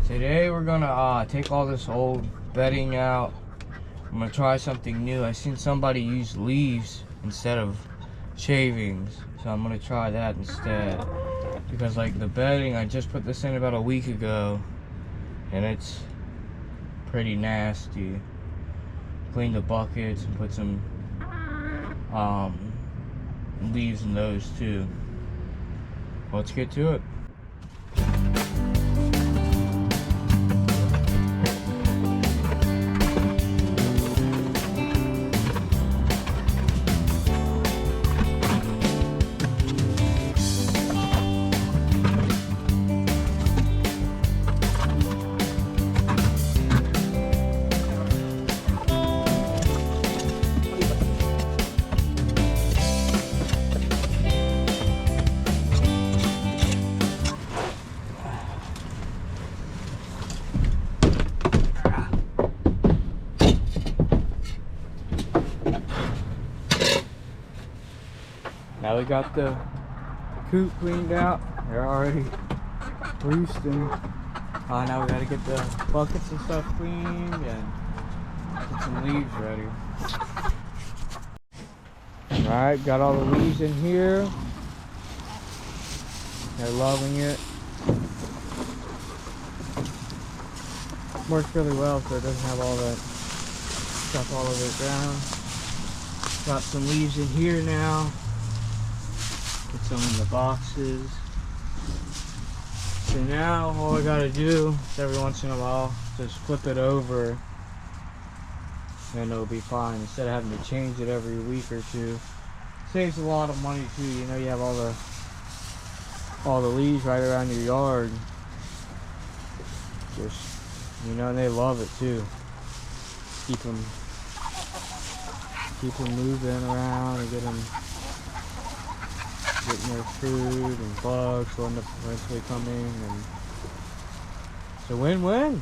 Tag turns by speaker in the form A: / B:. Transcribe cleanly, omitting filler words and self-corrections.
A: Today we're gonna take all this old bedding out. I'm gonna try something new. I seen somebody use leaves instead of shavings, so I'm gonna try that instead. Because like the bedding, I just put this in about a week ago, and it's pretty nasty. Cleaned the buckets and put some leaves in those too. Let's get to it. Now we got the coop cleaned out. They're already roosting. Now we gotta get the buckets and stuff cleaned and get some leaves ready. Alright, got all the leaves in here. They're loving it. Works really well so it doesn't have all that stuff all over the ground. Got some leaves in here now. Put some in the boxes. So now all I gotta do is every once in a while just flip it over and it'll be fine instead of having to change it every week or two. Saves a lot of money too. You know, you have all the leaves right around your yard. Just, you know, and they love it too. Keep them moving around and getting their food, and bugs will end up eventually coming, and it's a win-win.